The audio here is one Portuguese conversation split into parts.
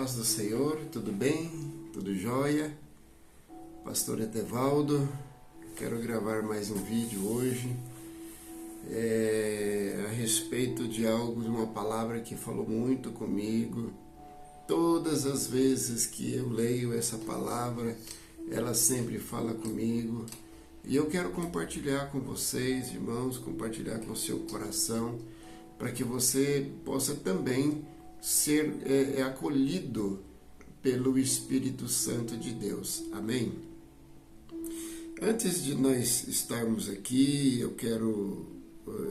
paz do Senhor, tudo bem? Tudo jóia? Pastor Etevaldo, quero gravar mais um vídeo hoje a respeito de algo, de uma palavra que falou muito comigo. Todas as vezes que eu leio essa palavra, ela sempre fala comigo. E eu quero compartilhar com vocês, irmãos, compartilhar com o seu coração, para que você possa também ser acolhido pelo Espírito Santo de Deus. Amém? Antes de nós estarmos aqui,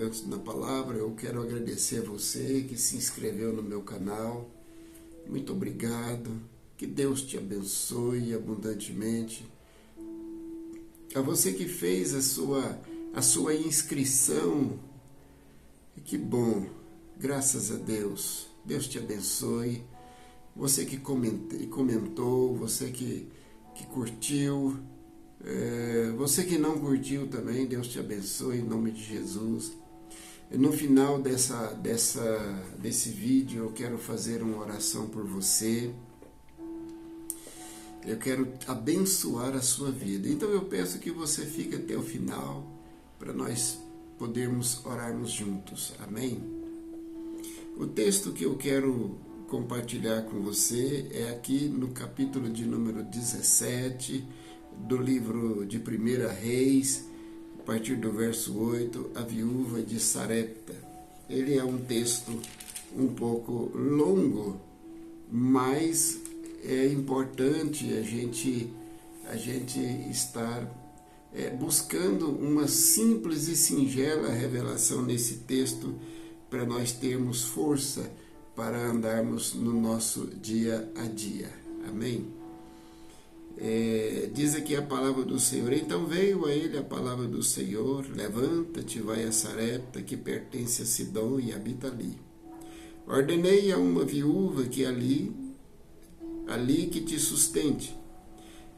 antes da palavra, eu quero agradecer a você que se inscreveu no meu canal. Muito obrigado. Que Deus te abençoe abundantemente. A você que fez a sua inscrição, que bom, graças a Deus. Deus te abençoe. Você que comentou, você que curtiu, você que não curtiu também, Deus te abençoe em nome de Jesus. No final desse vídeo eu quero fazer uma oração por você. Eu quero abençoar a sua vida. Então eu peço que você fique até o final para nós podermos orarmos juntos. Amém? O texto que eu quero compartilhar com você é aqui no capítulo de número 17 do livro de 1 Reis, a partir do verso 8, a viúva de Sarepta. Ele é um texto um pouco longo, mas é importante a gente estar buscando uma simples e singela revelação nesse texto para nós termos força para andarmos no nosso dia a dia. Amém? Diz aqui a palavra do Senhor: então veio a ele a palavra do Senhor, levanta-te, vai a Sarepta, que pertence a Sidom, e habita ali. Ordenei a uma viúva que ali que te sustente.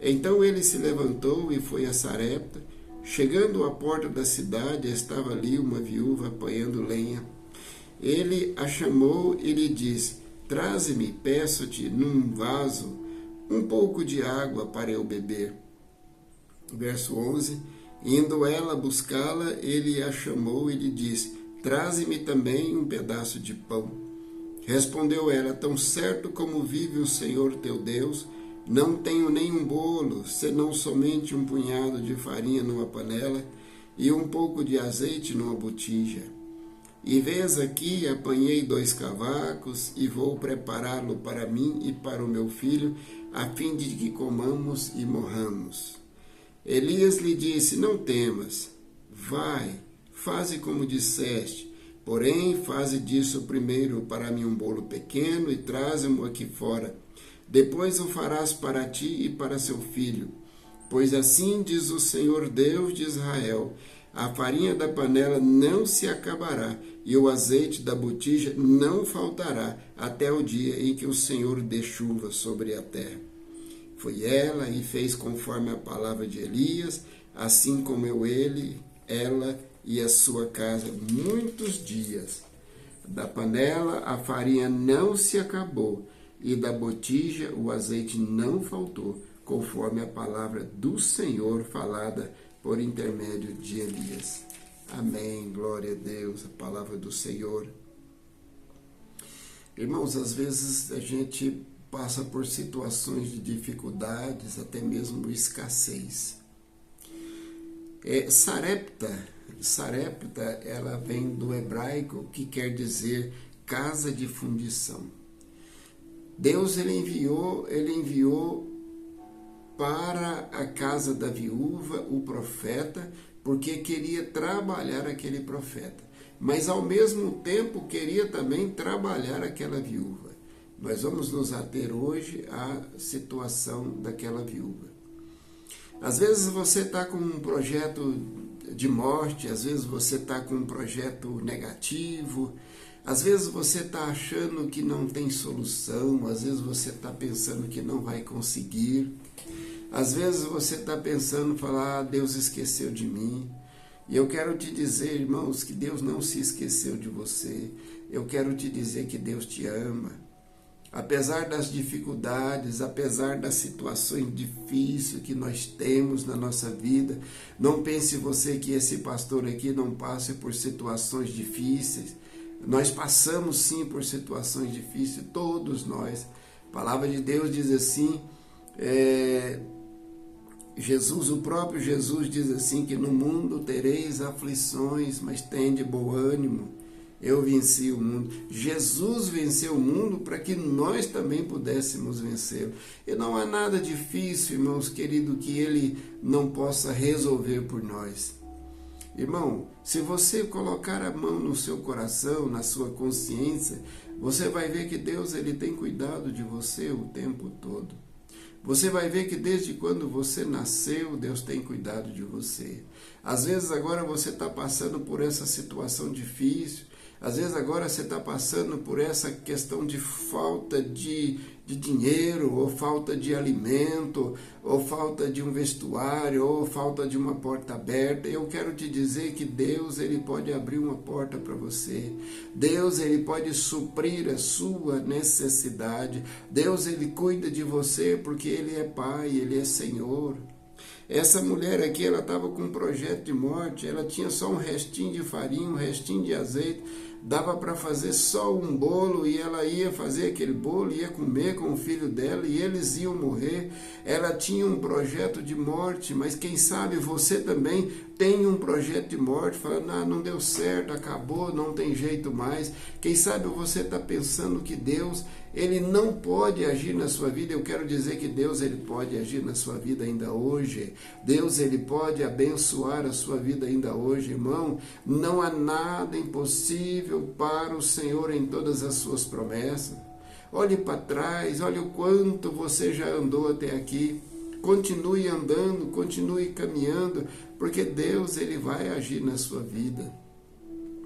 Então ele se levantou e foi a Sarepta. Chegando à porta da cidade, estava ali uma viúva apanhando lenha. Ele a chamou e lhe disse: traze-me, peço-te, num vaso, um pouco de água para eu beber. Verso 11. Indo ela buscá-la, ele a chamou e lhe disse: traze-me também um pedaço de pão. Respondeu ela: tão certo como vive o Senhor teu Deus, não tenho nenhum bolo, senão somente um punhado de farinha numa panela e um pouco de azeite numa botija. E vês aqui, apanhei 2 cavacos e vou prepará-lo para mim e para o meu filho, a fim de que comamos e morramos. Elias lhe disse: não temas, vai, faze como disseste, porém faze disso primeiro para mim um bolo pequeno e traze-mo aqui fora. Depois o farás para ti e para seu filho. Pois assim diz o Senhor Deus de Israel: a farinha da panela não se acabará, e o azeite da botija não faltará, até o dia em que o Senhor dê chuva sobre a terra. Foi ela e fez conforme a palavra de Elias, assim comeu ela e a sua casa muitos dias. Da panela a farinha não se acabou, e da botija o azeite não faltou, conforme a palavra do Senhor falada por intermédio de Elias. Amém, glória a Deus, a palavra do Senhor. Irmãos, às vezes a gente passa por situações de dificuldades, até mesmo escassez. Sarepta, ela vem do hebraico, que quer dizer casa de fundição. Deus ele enviou para a casa da viúva o profeta, porque queria trabalhar aquele profeta, mas ao mesmo tempo queria também trabalhar aquela viúva. Nós vamos nos ater hoje à situação daquela viúva. Às vezes você está com um projeto de morte, às vezes você está com um projeto negativo, às vezes você está achando que não tem solução, às vezes você está pensando que não vai conseguir, às vezes você está pensando, falar, Deus esqueceu de mim. E eu quero te dizer, irmãos, que Deus não se esqueceu de você. Eu quero te dizer que Deus te ama. apesar das dificuldades, apesar das situações difíceis que nós temos na nossa vida. Não pense você que esse pastor aqui não passe por situações difíceis. Nós passamos sim por situações difíceis, todos nós. A palavra de Deus diz assim, o próprio Jesus diz assim, que no mundo tereis aflições, mas tende bom ânimo. Eu venci o mundo. Jesus venceu o mundo para que nós também pudéssemos vencê-lo. E não há nada difícil, irmãos queridos, que Ele não possa resolver por nós. Irmão, se você colocar a mão no seu coração, na sua consciência, você vai ver que Deus ele tem cuidado de você o tempo todo. Você vai ver que desde quando você nasceu, Deus tem cuidado de você. Às vezes agora você está passando por essa situação difícil, às vezes agora você está passando por essa questão de falta de dinheiro, ou falta de alimento, ou falta de um vestuário, ou falta de uma porta aberta. Eu quero te dizer que Deus ele pode abrir uma porta para você. Deus ele pode suprir a sua necessidade. Deus ele cuida de você porque Ele é Pai, Ele é Senhor. Essa mulher aqui, ela estava com um projeto de morte, ela tinha só um restinho de farinha, um restinho de azeite, dava para fazer só um bolo e ela ia fazer aquele bolo, ia comer com o filho dela e eles iam morrer. Ela tinha um projeto de morte, mas quem sabe você também tem um projeto de morte, falando, não deu certo, acabou, não tem jeito mais. Quem sabe você está pensando que Deus ele não pode agir na sua vida. Eu quero dizer que Deus ele pode agir na sua vida ainda hoje. Deus ele pode abençoar a sua vida ainda hoje, irmão. Não há nada impossível para o Senhor em todas as suas promessas. Olhe para trás, olhe o quanto você já andou até aqui. Continue andando, continue caminhando, porque Deus ele vai agir na sua vida.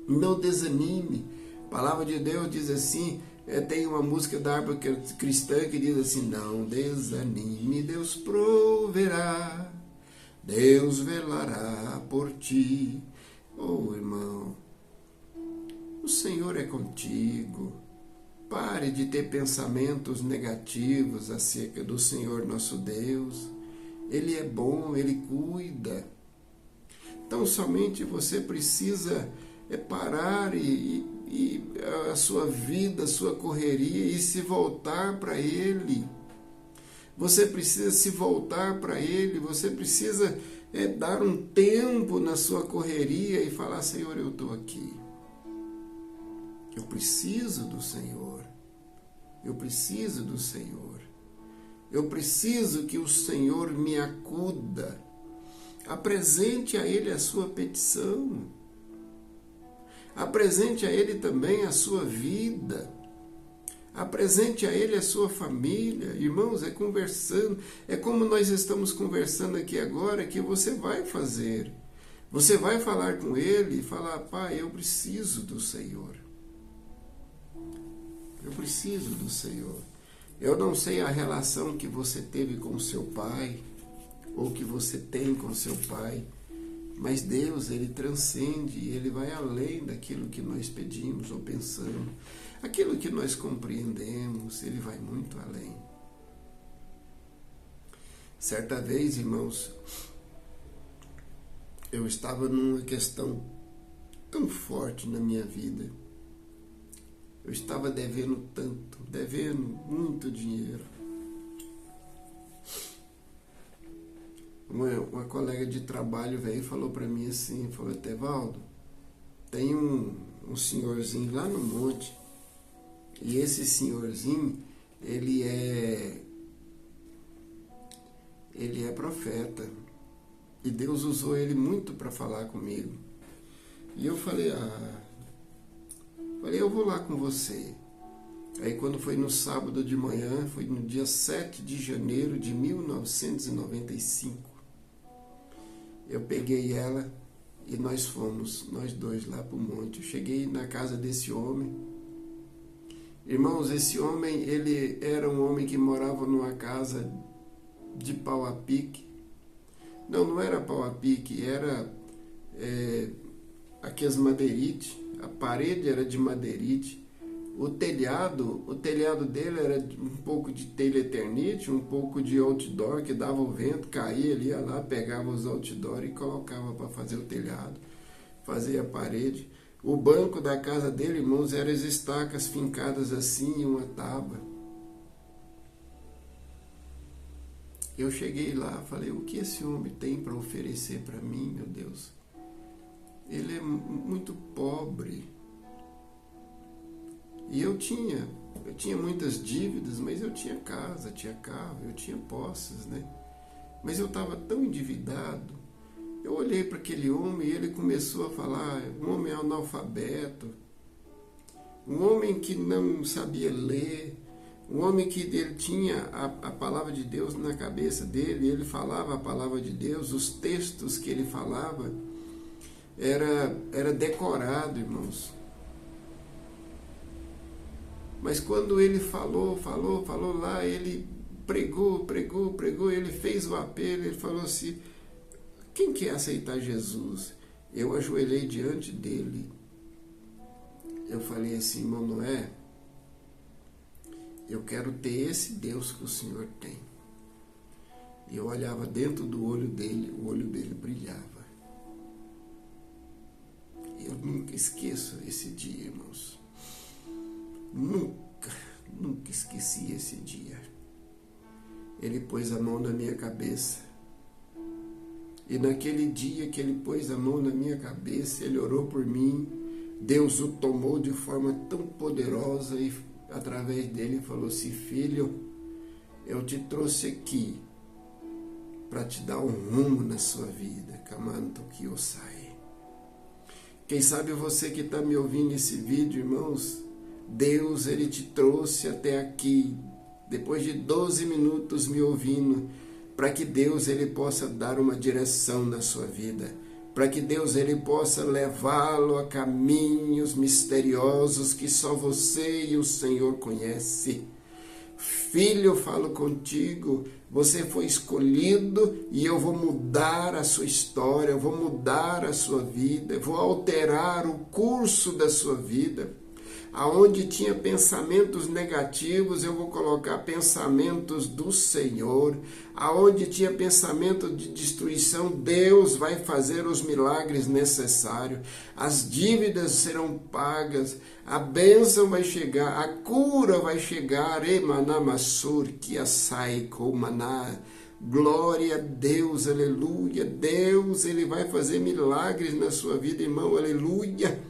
Não desanime. A palavra de Deus diz assim, tem uma música da harpa cristã que diz assim, não desanime, Deus proverá, Deus velará por ti. Oh, irmão, o Senhor é contigo. Pare de ter pensamentos negativos acerca do Senhor nosso Deus. Ele é bom, Ele cuida. Então somente você precisa parar e a sua vida, a sua correria e se voltar para Ele. Você precisa se voltar para Ele, você precisa dar um tempo na sua correria e falar, Senhor, eu estou aqui. Eu preciso do Senhor. Eu preciso do Senhor. Eu preciso que o Senhor me acuda. Apresente a Ele a sua petição. Apresente a Ele também a sua vida. Apresente a Ele a sua família. Irmãos, é conversando. É como nós estamos conversando aqui agora que você vai fazer. Você vai falar com Ele e falar, Pai, eu preciso do Senhor. Eu preciso do Senhor. Eu não sei a relação que você teve com o seu pai, ou que você tem com o seu pai, mas Deus, Ele transcende, Ele vai além daquilo que nós pedimos ou pensamos. Aquilo que nós compreendemos, Ele vai muito além. Certa vez, irmãos, eu estava numa questão tão forte na minha vida. Eu estava devendo tanto, devendo muito dinheiro. Uma colega de trabalho veio e falou para mim assim, falou, Etevaldo, tem um senhorzinho lá no monte, e esse senhorzinho, ele é profeta, e Deus usou ele muito para falar comigo. E eu falei, eu vou lá com você. Aí quando foi no sábado de manhã, foi no dia 7 de janeiro de 1995, eu peguei ela e nós fomos, nós dois, lá para o monte. Eu cheguei na casa desse homem. Irmãos, esse homem, ele era um homem que morava numa casa de pau a pique. Não era pau a pique, era aqueles madeirites. A parede era de madeirite, o telhado dele era um pouco de telha Eternite, um pouco de outdoor que dava o vento, caía, ele ia lá, pegava os outdoor e colocava para fazer o telhado, fazia a parede. O banco da casa dele, irmãos, eram as estacas fincadas assim em uma tábua. Eu cheguei lá, falei, o que esse homem tem para oferecer para mim, meu Deus? Ele é muito pobre. E eu tinha muitas dívidas, mas eu tinha casa, tinha carro, eu tinha posses, né? Mas eu estava tão endividado. Eu olhei para aquele homem e ele começou a falar, um homem analfabeto, um homem que não sabia ler, um homem que ele tinha a palavra de Deus na cabeça dele, ele falava a palavra de Deus, os textos que ele falava era decorado, irmãos. Mas quando ele falou lá, ele pregou, ele fez o apelo, ele falou assim, quem quer aceitar Jesus? Eu ajoelhei diante dele. Eu falei assim, irmão Noé, eu quero ter esse Deus que o Senhor tem. E eu olhava dentro do olho dele, o olho dele brilhava. Eu nunca esqueço esse dia, irmãos. Nunca esqueci esse dia. Ele pôs a mão na minha cabeça. E naquele dia que ele pôs a mão na minha cabeça, ele orou por mim. Deus o tomou de forma tão poderosa e através dele falou assim, filho, eu te trouxe aqui para te dar um rumo na sua vida. Kamanto Kiyosai. Quem sabe você que está me ouvindo esse vídeo, irmãos, Deus, ele te trouxe até aqui, depois de 12 minutos me ouvindo, para que Deus, ele possa dar uma direção na sua vida, para que Deus, ele possa levá-lo a caminhos misteriosos que só você e o Senhor conhecem. Filho, eu falo contigo, você foi escolhido e eu vou mudar a sua história, eu vou mudar a sua vida, eu vou alterar o curso da sua vida. Aonde tinha pensamentos negativos, eu vou colocar pensamentos do Senhor. Aonde tinha pensamento de destruição, Deus vai fazer os milagres necessários. As dívidas serão pagas, a bênção vai chegar, a cura vai chegar. Emanamassur, kiasai, komaná. Glória a Deus, aleluia. Deus, ele vai fazer milagres na sua vida, irmão, aleluia.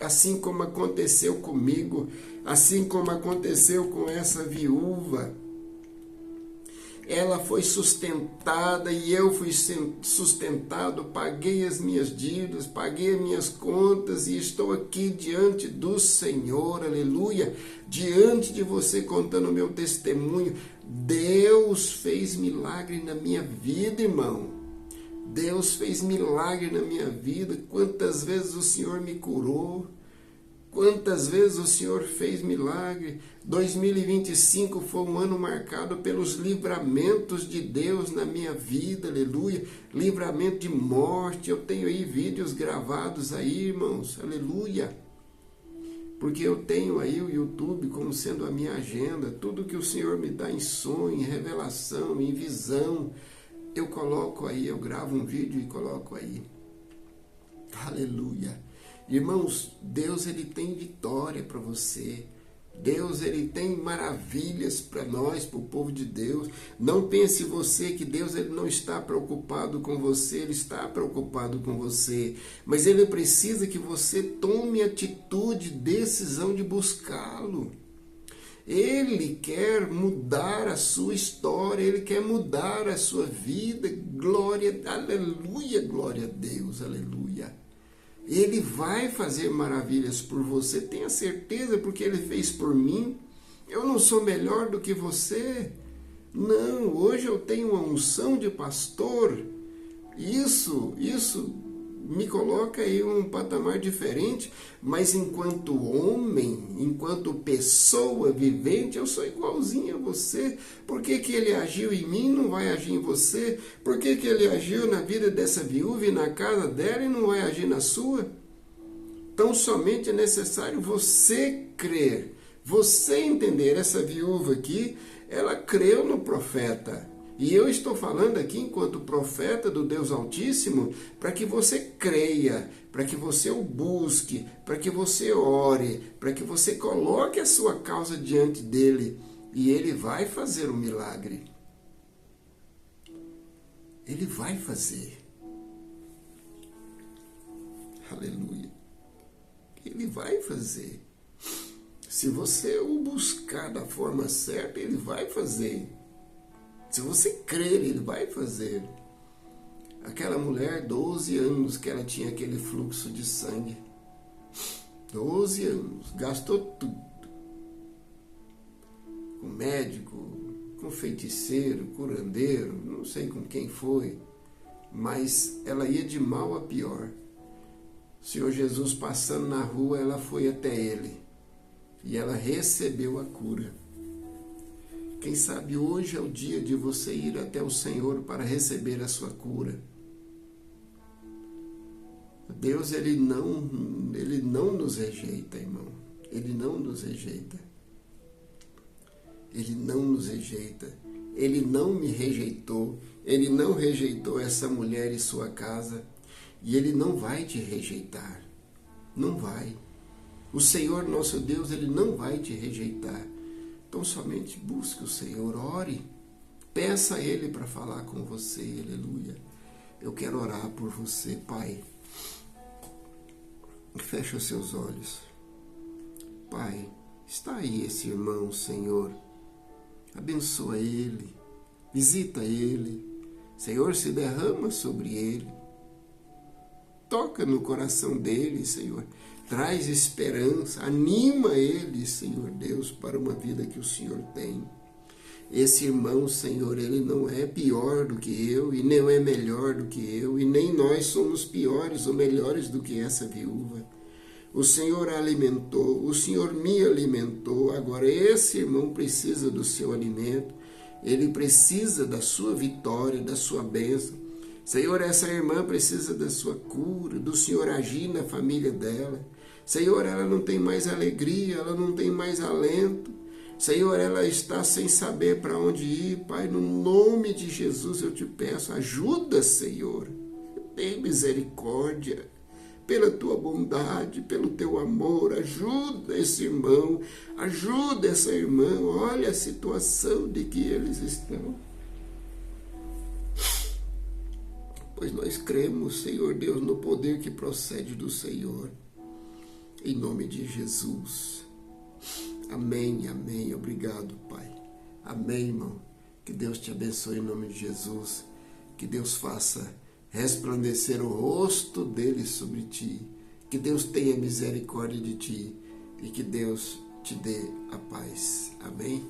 Assim como aconteceu comigo, assim como aconteceu com essa viúva. Ela foi sustentada e eu fui sustentado, paguei as minhas dívidas, paguei as minhas contas e estou aqui diante do Senhor, aleluia, diante de você contando o meu testemunho. Deus fez milagre na minha vida, irmão. Deus fez milagre na minha vida. Quantas vezes o Senhor me curou, quantas vezes o Senhor fez milagre. 2025 foi um ano marcado pelos livramentos de Deus na minha vida, aleluia. Livramento de morte, eu tenho aí vídeos gravados aí, irmãos, aleluia. Porque eu tenho aí o YouTube como sendo a minha agenda, tudo que o Senhor me dá em sonho, em revelação, em visão, eu coloco aí, eu gravo um vídeo e coloco aí. Aleluia. Irmãos, Deus, ele tem vitória para você. Deus, ele tem maravilhas para nós, para o povo de Deus. Não pense você que Deus, ele não está preocupado com você, ele está preocupado com você. Mas ele precisa que você tome atitude, decisão de buscá-lo. Ele quer mudar a sua história, ele quer mudar a sua vida. Glória, aleluia, glória a Deus, aleluia. Ele vai fazer maravilhas por você, tenha certeza, porque ele fez por mim. Eu não sou melhor do que você. Não, hoje eu tenho uma unção de pastor. Isso me coloca aí em um patamar diferente, mas enquanto homem, enquanto pessoa vivente, eu sou igualzinho a você. Por que que ele agiu em mim e não vai agir em você? Por que que ele agiu na vida dessa viúva e na casa dela e não vai agir na sua? Tão somente é necessário você crer, você entender. Essa viúva aqui, ela creu no profeta. E eu estou falando aqui enquanto profeta do Deus Altíssimo, para que você creia, para que você o busque, para que você ore, para que você coloque a sua causa diante dele. E ele vai fazer o milagre. Ele vai fazer. Aleluia. Ele vai fazer. Se você o buscar da forma certa, ele vai fazer. Se você crer, ele vai fazer. Aquela mulher, 12 anos que ela tinha aquele fluxo de sangue. 12 anos, gastou tudo. Com médico, com feiticeiro, curandeiro, não sei com quem foi, mas ela ia de mal a pior. O Senhor Jesus passando na rua, ela foi até ele e ela recebeu a cura. Quem sabe hoje é o dia de você ir até o Senhor para receber a sua cura. Deus, ele não nos rejeita, irmão. Ele não nos rejeita. Ele não nos rejeita. Ele não me rejeitou. Ele não rejeitou essa mulher e sua casa. E ele não vai te rejeitar. Não vai. O Senhor, nosso Deus, ele não vai te rejeitar. Então somente busque o Senhor, ore. Peça a ele para falar com você, aleluia. Eu quero orar por você, Pai. Feche os seus olhos. Pai, está aí esse irmão, Senhor. Abençoa ele, visita ele. Senhor, se derrama sobre ele. Toca no coração dele, Senhor. Traz esperança, anima ele, Senhor Deus, para uma vida que o Senhor tem. Esse irmão, Senhor, ele não é pior do que eu e nem é melhor do que eu, e nem nós somos piores ou melhores do que essa viúva. O Senhor a alimentou, o Senhor me alimentou, agora esse irmão precisa do seu alimento, ele precisa da sua vitória, da sua bênção. Senhor, essa irmã precisa da sua cura, do Senhor agir na família dela. Senhor, ela não tem mais alegria, ela não tem mais alento. Senhor, ela está sem saber para onde ir. Pai, no nome de Jesus eu te peço, ajuda, Senhor. Tem misericórdia, pela tua bondade, pelo teu amor. Ajuda esse irmão, ajuda essa irmã. Olha a situação de que eles estão. Pois nós cremos, Senhor Deus, no poder que procede do Senhor. Em nome de Jesus. Amém, amém. Obrigado, Pai. Amém, irmão. Que Deus te abençoe em nome de Jesus. Que Deus faça resplandecer o rosto dele sobre ti. Que Deus tenha misericórdia de ti. E que Deus te dê a paz. Amém.